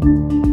you.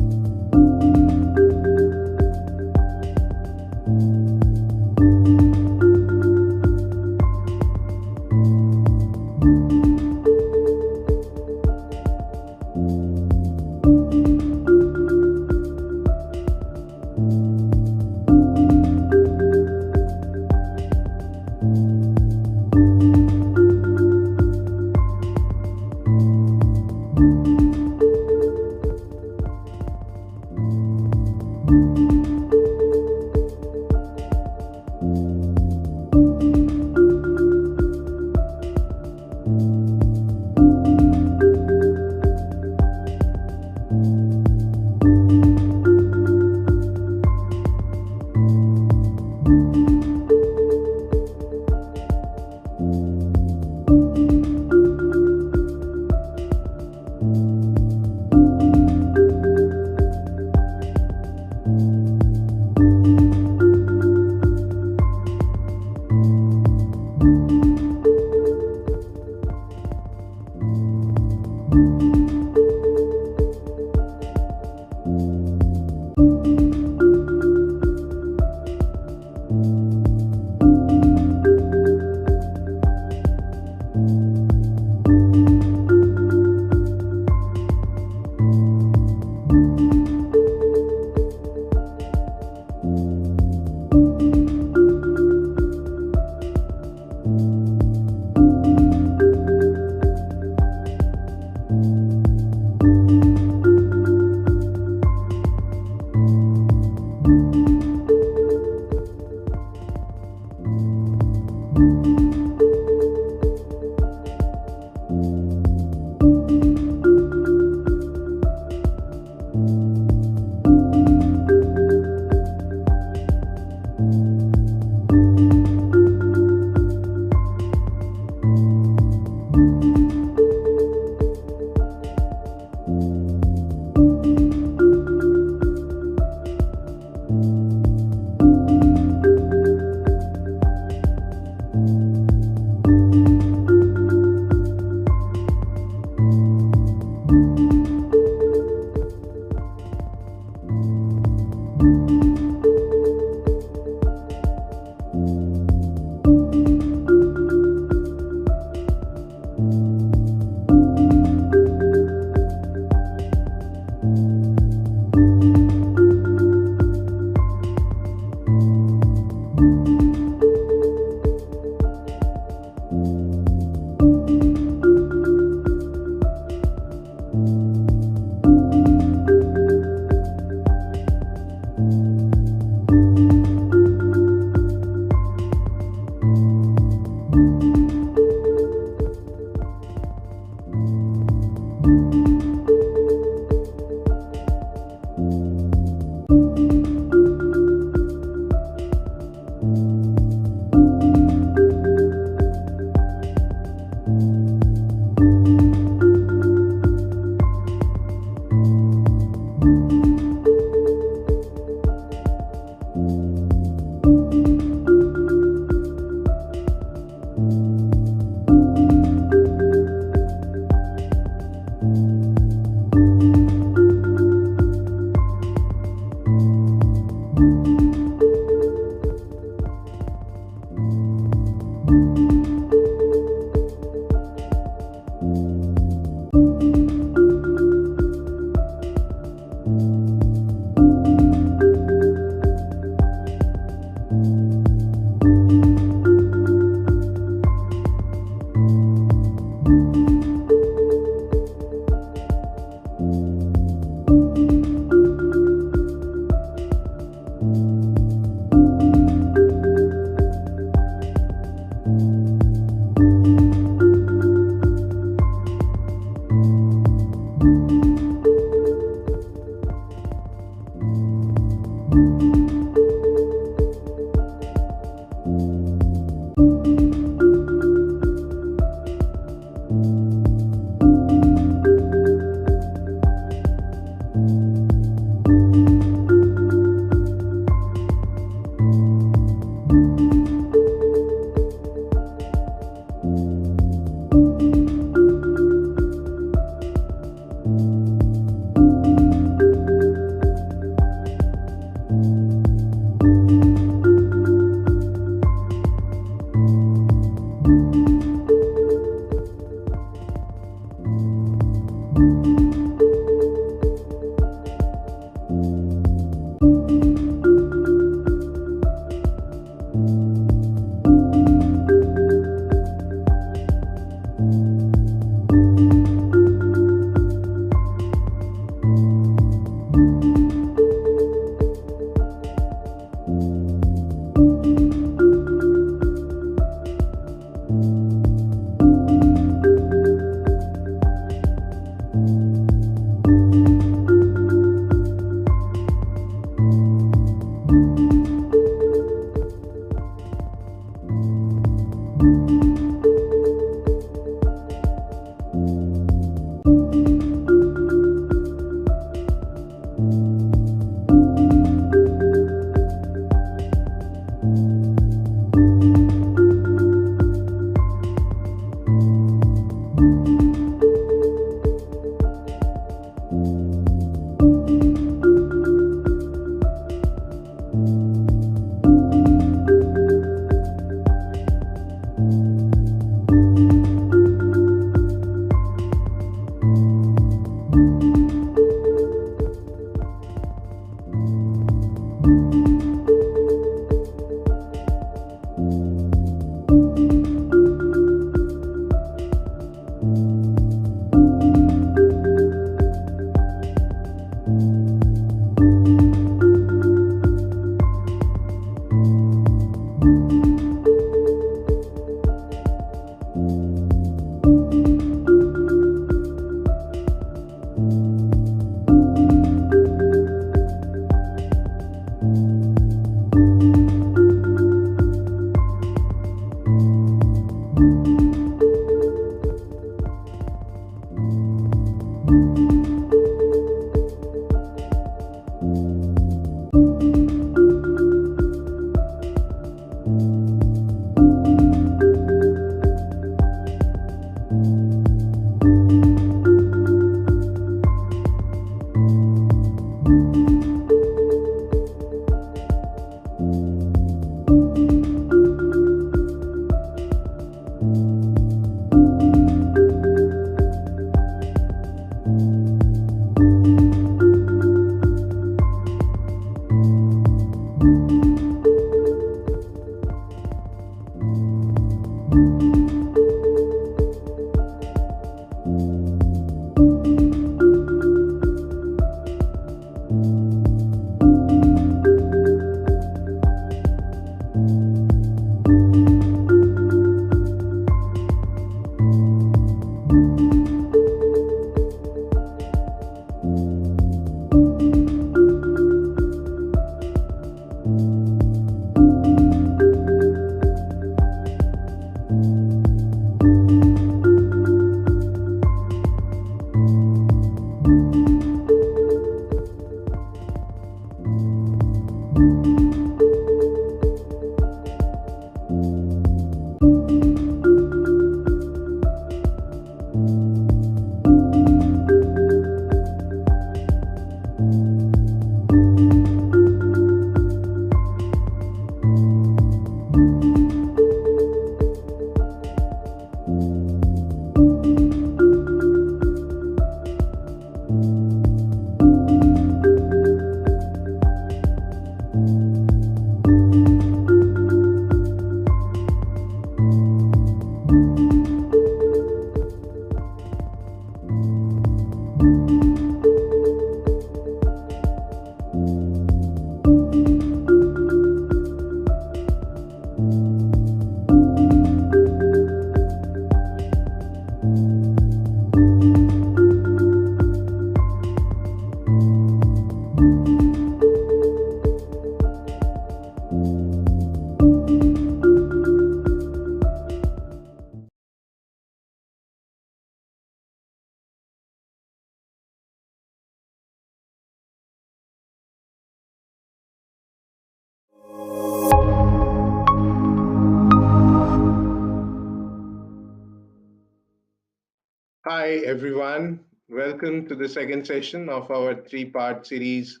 Hi, everyone. Welcome to the second session of our three-part series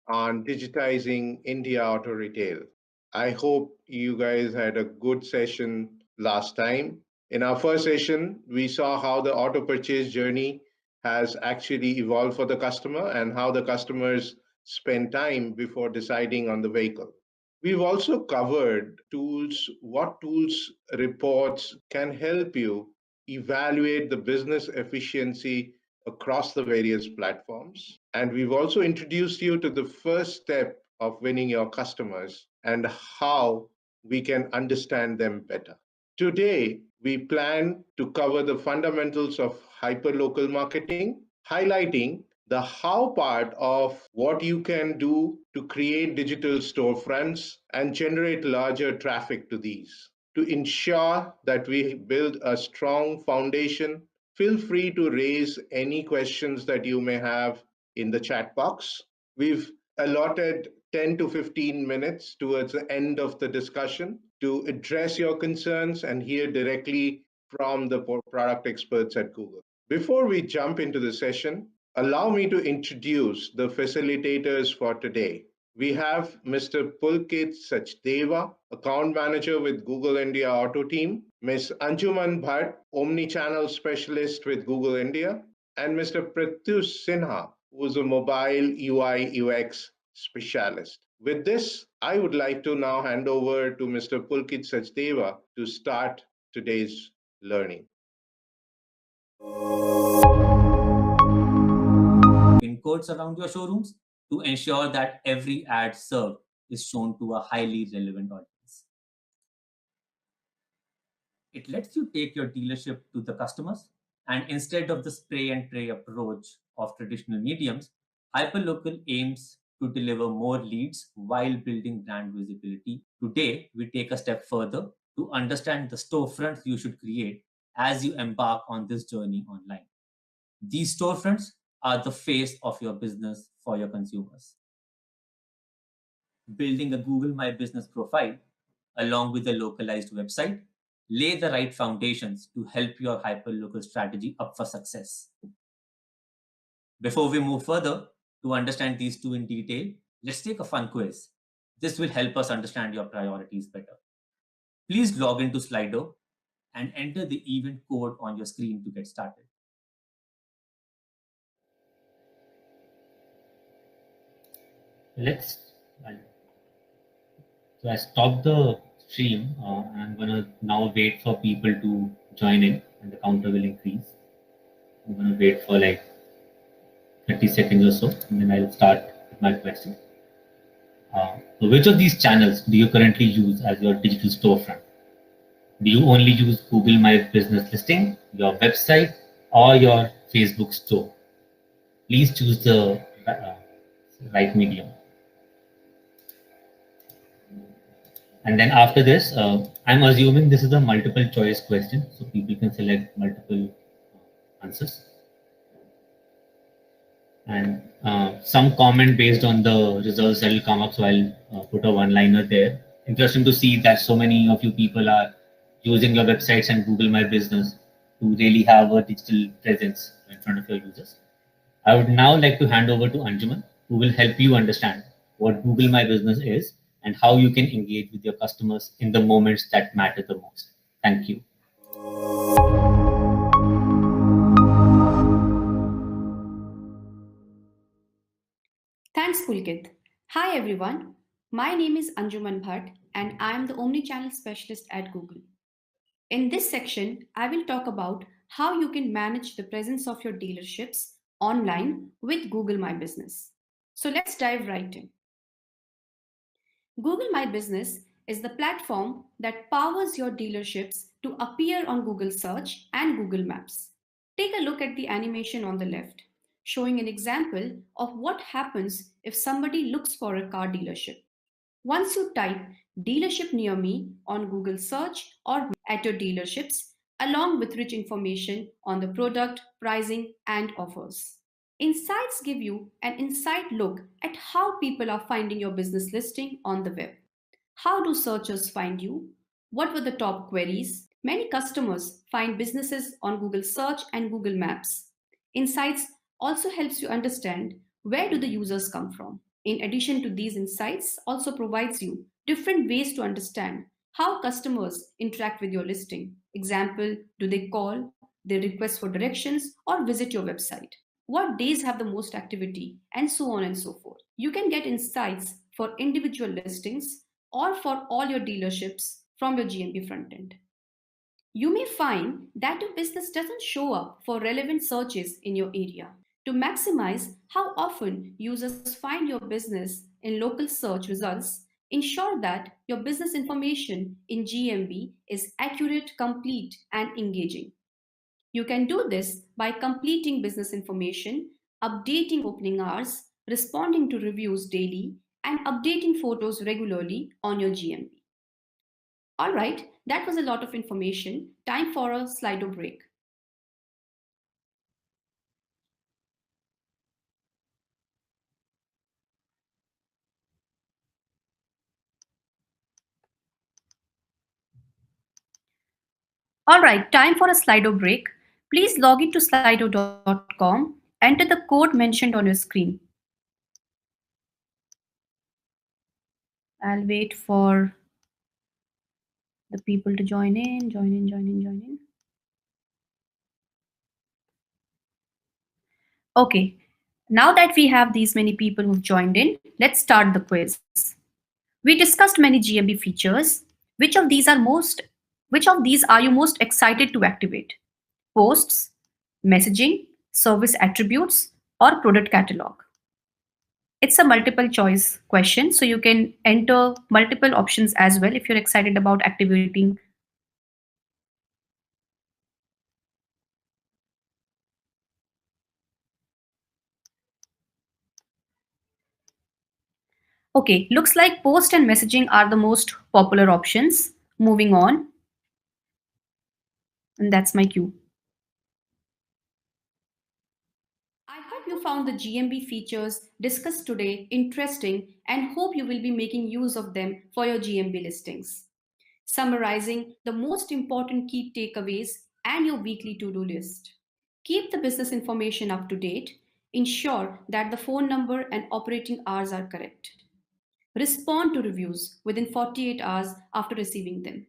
on digitizing India auto retail. I hope you guys had a good session last time. In our first session, we saw how the auto purchase journey has actually evolved for the customer and how the customers spend time before deciding on the vehicle. We've also covered tools, what tools, reports can help you evaluate the business efficiency across the various platforms. And we've also introduced you to the first step of winning your customers and how we can understand them better. Today, we plan to cover the fundamentals of hyperlocal marketing, highlighting the how part of what you can do to create digital storefronts and generate larger traffic to these to ensure that we build a strong foundation Feel free to raise any questions that you may have in the chat box. We've allotted 10 to 15 minutes towards the end of the discussion to address your concerns and hear directly from the product experts at Google. Before we jump into the session, allow me to introduce the facilitators for today. We have Mr. Pulkit Sachdeva, Account Manager with Google India Auto Team, Ms. Anjuman Bhatt, Omnichannel Specialist with Google India, and Mr. Pratyush Sinha, who is a Mobile UI UX Specialist. With this, I would like to now hand over to Mr. Pulkit Sachdeva to start today's learning. Pin codes around your showrooms to ensure that every ad served is shown to a highly relevant audience. It lets you take your dealership to the customers, and instead of the spray and pray approach of traditional mediums, Hyperlocal aims to deliver more leads while building brand visibility. Today, we take a step further to understand the storefronts you should create as you embark on this journey online. These storefronts are the face of your business for your consumers. Building a Google My Business profile along with a localized website lay the right foundations to help your hyperlocal strategy up for success. Before we move further, to understand these two in detail, let's take a fun quiz. This will help us understand your priorities better. Please log into Slido and enter the event code on your screen to get started. So I stopped the stream. I'm gonna now wait for people to join in, and the counter will increase. I'm gonna wait for like 30 seconds or so, and then I'll start with my question. So which of these channels do you currently use as your digital storefront? Do you only use Google My Business listing, your website, or your Facebook store? Please choose the right medium. And then after this, I'm assuming this is a multiple choice question, so people can select multiple answers. And some comment based on the results that will come up, so I'll put a one-liner there. Interesting to see that so many of you people are using your websites and Google My Business to really have a digital presence in front of your users. I would now like to hand over to Anjuman, who will help you understand what Google My Business is and how you can engage with your customers in the moments that matter the most. Thank you. Thanks, Pulkit. Hi, everyone. My name is Anjuman Bhatt, and I am the Omnichannel Specialist at Google. In this section, I will talk about how you can manage the presence of your dealerships online with Google My Business. So let's dive right in. Google My Business is the platform that powers your dealerships to appear on Google Search and Google Maps. Take a look at the animation on the left, showing an example of what happens if somebody looks for a car dealership. Once you type dealership near me on Google Search or at your dealerships, along with rich information on the product, pricing, and offers. Insights give you an inside look at how people are finding your business listing on the web. How do searchers find you? What were the top queries? Many customers find businesses on Google Search and Google Maps. Insights also helps you understand where do the users come from. In addition to these insights, also provides you different ways to understand how customers interact with your listing. Example, do they call, they request for directions, or visit your website? What days have the most activity, and so on and so forth. You can get insights for individual listings or for all your dealerships from your GMB front end. You may find that your business doesn't show up for relevant searches in your area. To maximize how often users find your business in local search results, ensure that your business information in GMB is accurate, complete, and engaging. You can do this by completing business information, updating opening hours, responding to reviews daily, and updating photos regularly on your GMB. All right, that was a lot of information. Time for a Slido break. All right, time for a Slido break. Please log into slido.com, enter the code mentioned on your screen. I'll wait for the people to join in. Okay, now that we have these many people who've joined in, let's start the quiz. We discussed many GMB features. Which of these are you most excited to activate? Posts, messaging, service attributes, or product catalog? It's a multiple choice question, so you can enter multiple options as well if you're excited about activating. Okay, looks like post and messaging are the most popular options. Moving on, and that's my cue. I hope you found the GMB features discussed today interesting and hope you will be making use of them for your GMB listings. Summarizing the most important key takeaways and your weekly to do list. Keep the business information up to date. Ensure that the phone number and operating hours are correct. Respond to reviews within 48 hours after receiving them.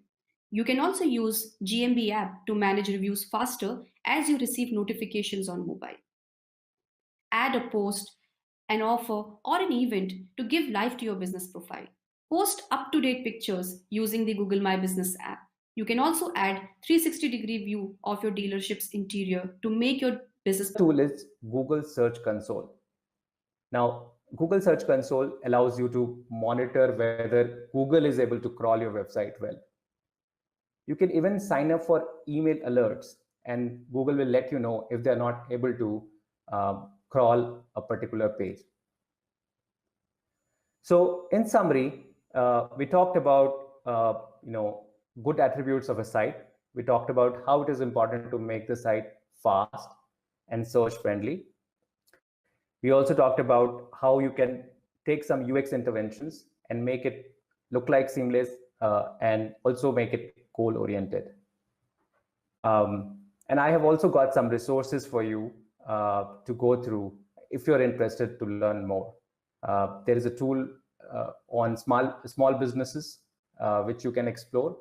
You can also use GMB app to manage reviews faster as you receive notifications on mobile. Add a post, an offer, or an event to give life to your business profile. Post up to date pictures using the Google My Business app. You can also add 360-degree view of your dealership's interior to make your business. Tool is Google Search Console. Now, Google Search Console allows you to monitor whether Google is able to crawl your website well. You can even sign up for email alerts, and Google will let you know if they're not able to crawl a particular page. So, in summary, we talked about good attributes of a site. We talked about how it is important to make the site fast and search friendly. We also talked about how you can take some UX interventions and make it look like seamless and also make it goal oriented. And I have also got some resources for you to go through if you're interested to learn more. There is a tool on small businesses which you can explore.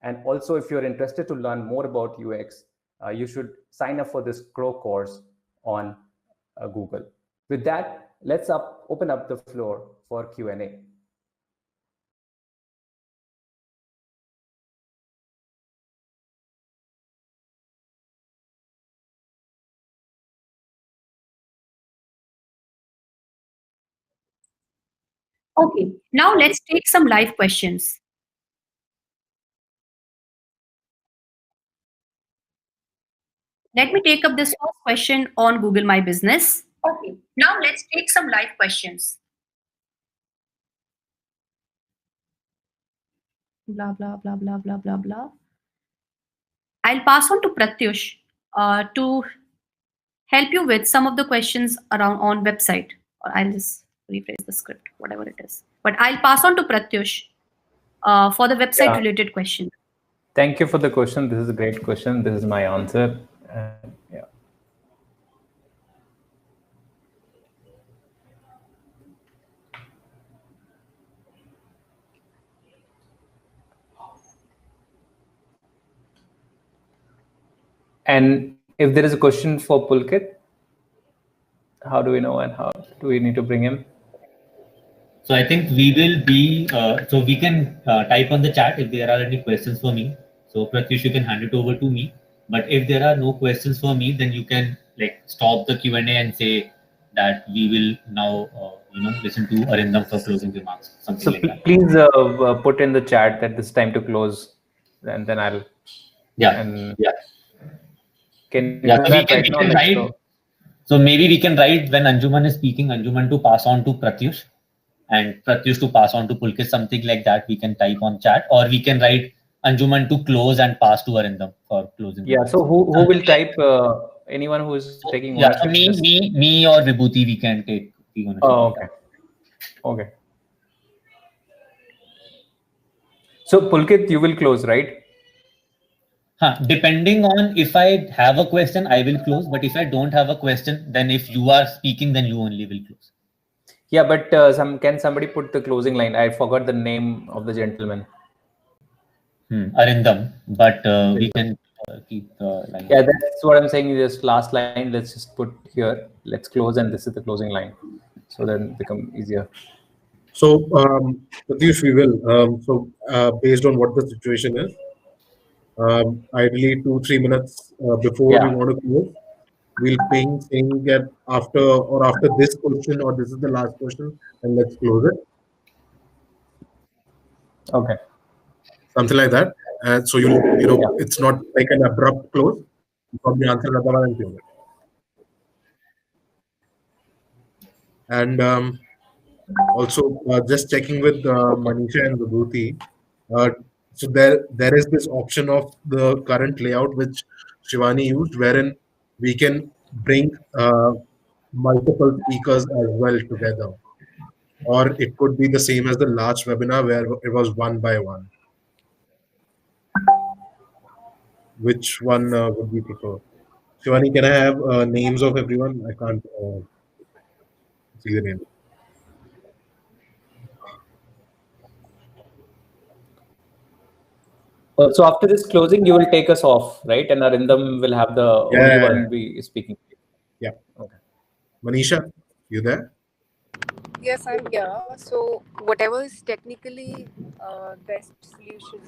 And also, if you're interested to learn more about UX, you should sign up for this Grow course on Google. With that, let's open up the floor for Q&A. Okay, now let's take some live questions. Let me take up this first question on Google My Business. Okay, now let's take some live questions. Blah, blah, blah, blah, blah, blah, blah. I'll pass on to Pratyush to help you with some of the questions around on website. Or I'll just rephrase the script, whatever it is. But I'll pass on to Pratyush for the website related question. Thank you for the question. This is a great question. This is my answer. Yeah. And if there is a question for Pulkit, how do we know and how do we need to bring him? So I think we will be, so we can type on the chat if there are any questions for me. So Pratyush, you can hand it over to me. But if there are no questions for me, then you can like stop the Q&A and say that we will now, listen to Arindam for closing remarks. Something So like that. please put in the chat that this time to close, and then I'll. Yeah. And yeah. Can you Yeah. do So that we right now? can write. So maybe we can write when Anjuman is speaking, Anjuman to pass on to Pratyush, and Pratyush to pass on to Pulkit, something like that. We can type on chat, or we can write Anjuman to close and pass to Arindam for closing. Yeah. So who will type? Anyone who is taking ownership? Yeah. So me or Vibhuti, we can take the ownership. Oh, okay. Okay. So Pulkit, you will close, right? Depending on if I have a question, I will close. But if I don't have a question, then if you are speaking, then you only will close. Yeah, but can somebody put the closing line? I forgot the name of the gentleman. Arindam, but we can keep the line. Yeah, that's what I'm saying. This last line, let's just put here. Let's close, and this is the closing line, so then it become easier. So, Pratyush, we will. Based on what the situation is, ideally 2-3 minutes before we Yeah. want to close, we'll ping saying that after this question or this is the last question, and let's close it. Okay. Something like that. And so Yeah. it's not like an abrupt close. You probably answer another one and close it. And also, just checking with Manisha and Vibhuti. Uh, so there is this option of the current layout which Shivani used, wherein we can bring multiple speakers as well together, or it could be the same as the last webinar where it was one by one. Which one would we prefer? Shivani, can I have names of everyone? I can't see the name. So after this closing, you will take us off, right? And Arindam will have the only Yeah, one be speaking. yeah. Okay. Manisha, you there? Yes, I'm here. So whatever is technically best solution,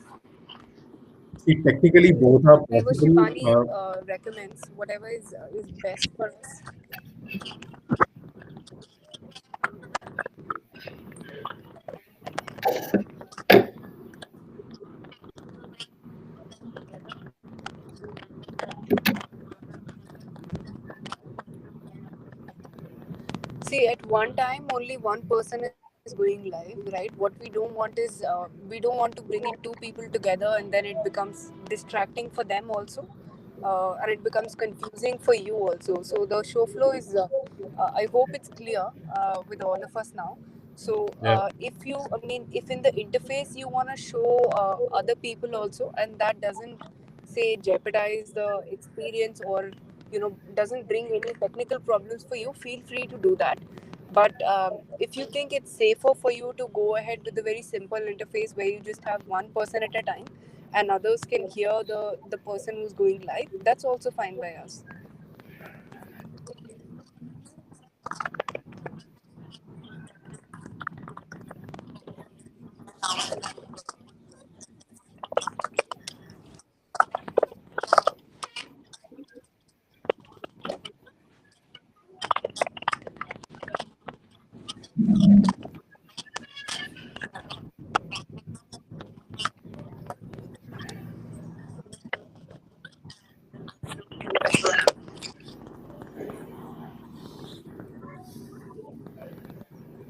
See, technically both are whatever possible. Shivani recommends, whatever is best for us. See, at one time, only one person is going live, right? What we don't want is we don't want to bring in two people together and then it becomes distracting for them also, and it becomes confusing for you also. So the show flow is, I hope it's clear with all of us now. So Yeah. if in the interface you want to show other people also, and that doesn't say jeopardize the experience or doesn't bring any technical problems for you, feel free to do that. But if you think it's safer for you to go ahead with a very simple interface where you just have one person at a time and others can hear the person who's going live, that's also fine by us.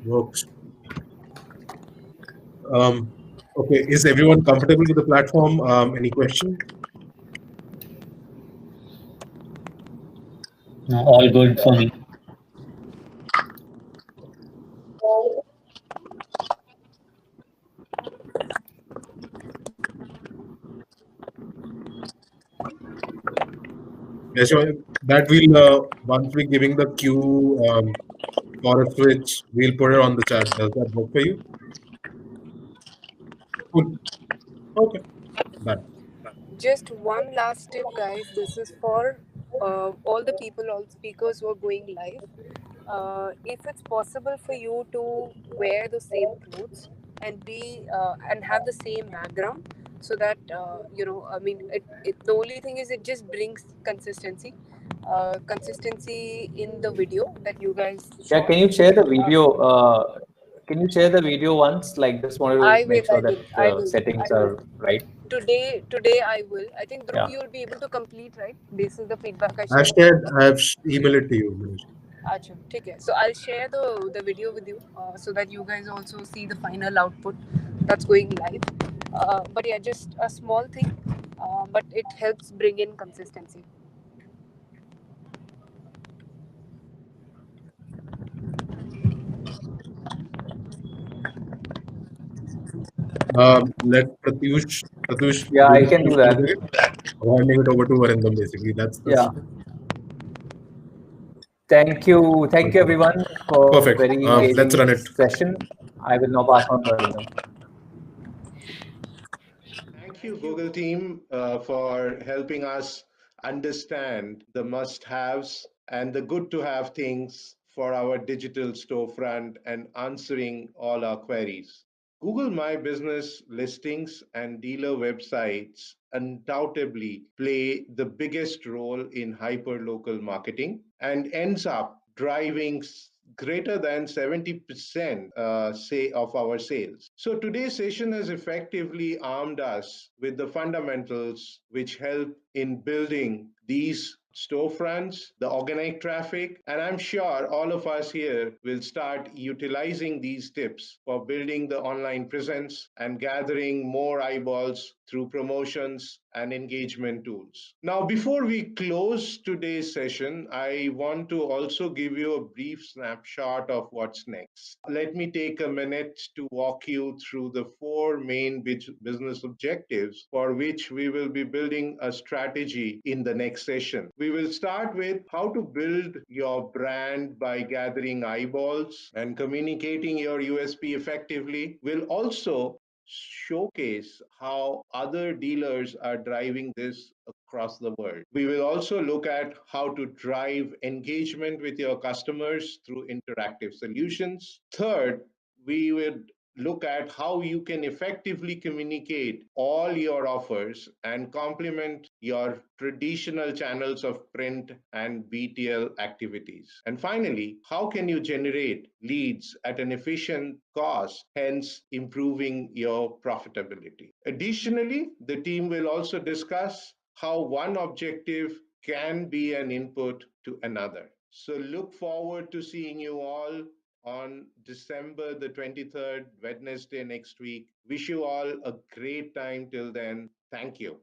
Works. Um, okay, is everyone comfortable with the platform? Any questions? No, all good for me. Yes, so that we'll once we're giving the queue for a switch, we'll put it on the chat. Does that work for you? Cool. Okay, done. Just one last tip, guys. This is for all the people, all speakers who are going live. If it's possible for you to wear the same clothes and be and have the same background, so that the only thing is it just brings consistency in the video that you guys Yeah. shot. Can you share the video? Can you share the video once? Like, just wanted I to will, make sure I that will, I the will, settings I will. are right. Today I will. I think Dhruv, Yeah. you'll be able to complete, right? This is the feedback I I've shared. shared. I've emailed it to you, Manish. अच्छा ठीक है. So I'll share the video with you so that you guys also see the final output that's going live. But yeah, just a small thing, but it helps bring in consistency. Let Pratyush Satush, Yeah, do I you can do feel that. okay? I'm handing it over to Varindam basically. That's Yeah. Thank you everyone for perfect. very engaging Let's run it. session. I will now pass on to Arindam. Thank you, Google team, for helping us understand the must haves and the good to have things for our digital storefront and answering all our queries. Google My Business listings and dealer websites undoubtedly play the biggest role in hyperlocal marketing and ends up driving greater than 70% say of our sales. So today's session has effectively armed us with the fundamentals which help in building these storefronts, the organic traffic, and I'm sure all of us here will start utilizing these tips for building the online presence and gathering more eyeballs through promotions and engagement tools. Now, before we close today's session, I want to also give you a brief snapshot of what's next. Let me take a minute to walk you through the four main business objectives for which we will be building a strategy in the next session. We will start with how to build your brand by gathering eyeballs and communicating your USP effectively. We'll also showcase how other dealers are driving this across the world. We will also look at how to drive engagement with your customers through interactive solutions. Third, we would look at how you can effectively communicate all your offers and complement your traditional channels of print and BTL activities. And finally, how can you generate leads at an efficient cost, hence improving your profitability. Additionally, the team will also discuss how one objective can be an input to another. So look forward to seeing you all on December the 23rd, Wednesday next week. Wish you all a great time till then. Thank you.